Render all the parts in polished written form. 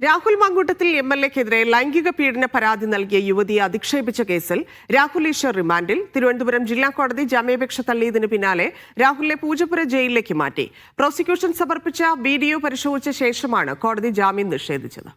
രാഹുൽ മാങ്കൂട്ടത്തിൽ എംഎൽഎക്കെതിരെ ലൈംഗിക പീഡന പരാതി നൽകിയ യുവതിയെ അധിക്ഷേപിച്ച കേസിൽ രാഹുൽ ഈശ്വർ റിമാൻഡിൽ. തിരുവനന്തപുരം ജില്ലാ കോടതി ജാമ്യാപേക്ഷ തള്ളിയതിന് പിന്നാലെ രാഹുലിനെ പൂജപ്പുര ജയിലിലേക്ക് മാറ്റി. പ്രോസിക്യൂഷൻ സമർപ്പിച്ച വീഡിയോ പരിശോധിച്ച ശേഷമാണ് കോടതി ജാമ്യം നിഷേധിച്ചത്.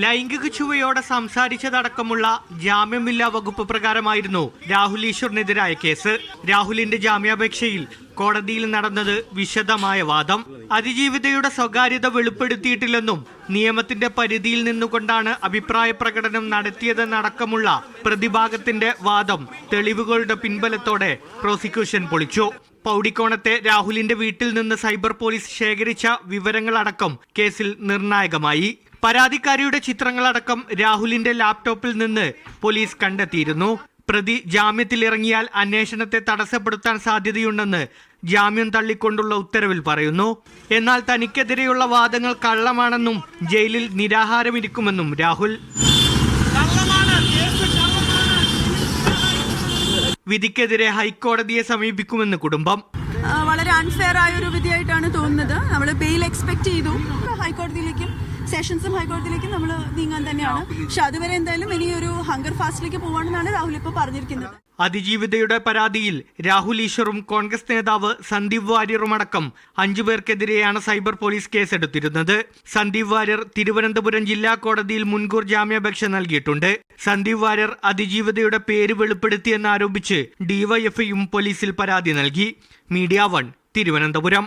ലൈംഗിക ചുവയോടെ സംസാരിച്ചതടക്കമുള്ള ജാമ്യമില്ലാ വകുപ്പ് പ്രകാരമായിരുന്നു രാഹുൽ ഈശ്വറിനെതിരായ കേസ്. രാഹുലിന്റെ ജാമ്യാപേക്ഷയിൽ കോടതിയിൽ നടന്നത് വിശദമായ വാദം. അതിജീവിതയുടെ സ്വകാര്യത വെളിപ്പെടുത്തിയിട്ടില്ലെന്നും നിയമത്തിന്റെ പരിധിയിൽ നിന്നുകൊണ്ടാണ് അഭിപ്രായ പ്രകടനം നടത്തിയതെന്നടക്കമുള്ള പ്രതിഭാഗത്തിന്റെ വാദം തെളിവുകളുടെ പിൻബലത്തോടെ പ്രോസിക്യൂഷൻ പൊളിച്ചു. പൗടിക്കോണത്തെ രാഹുലിന്റെ വീട്ടിൽ നിന്ന് സൈബർ പോലീസ് ശേഖരിച്ച വിവരങ്ങളടക്കം കേസിൽ നിർണായകമായി. പരാതിക്കാരിയുടെ ചിത്രങ്ങളടക്കം രാഹുലിന്റെ ലാപ്ടോപ്പിൽ നിന്ന് പോലീസ് കണ്ടെത്തിയിരുന്നു. പ്രതി ജാമ്യത്തിലിറങ്ങിയാൽ അന്വേഷണത്തെ തടസ്സപ്പെടുത്താൻ സാധ്യതയുണ്ടെന്ന് ജാമ്യം തള്ളിക്കൊണ്ടുള്ള ഉത്തരവിൽ പറയുന്നു. എന്നാൽ തനിക്കെതിരെയുള്ള വാദങ്ങൾ കള്ളമാണെന്നും ജയിലിൽ നിരാഹാരമിരിക്കുമെന്നും രാഹുൽ. വിധിക്കെതിരെ ഹൈക്കോടതിയെ സമീപിക്കുമെന്ന് കുടുംബം. വളരെ അൺഫെയർ ആയ ഒരു വിധിയായിട്ടാണ് തോന്നുന്നത്. നമ്മൾ ബെയിൽ എക്സ്പെക്ട് ചെയ്തു. ഹൈക്കോടതിയിലേക്കും സെഷൻസും ഹൈക്കോടതിയിലേക്കും നമ്മൾ നീങ്ങാൻ തന്നെയാണ്. പക്ഷെ അതുവരെ എന്തായാലും ഇനിയൊരു ഹങ്കർ ഫാസ്റ്റിലേക്ക് പോവാണെന്നാണ് രാഹുൽ ഇപ്പോൾ പറഞ്ഞിരിക്കുന്നത്. അതിജീവിതയുടെ പരാതിയിൽ രാഹുൽ ഈശ്വറും കോൺഗ്രസ് നേതാവ് സന്ദീപ് വാര്യറുമടക്കം 5 പേർക്കെതിരെയാണ് സൈബർ പോലീസ് കേസെടുത്തിരുന്നത്. സന്ദീപ് വാര്യർ തിരുവനന്തപുരം ജില്ലാ കോടതിയിൽ മുൻകൂർ ജാമ്യാപേക്ഷ നൽകിയിട്ടുണ്ട്. സന്ദീപ് വാര്യർ അതിജീവിതയുടെ പേര് വെളിപ്പെടുത്തിയെന്നാരോപിച്ച് ഡിവൈഎഫ്ഐയും പോലീസിൽ പരാതി നൽകി. മീഡിയ 1 തിരുവനന്തപുരം.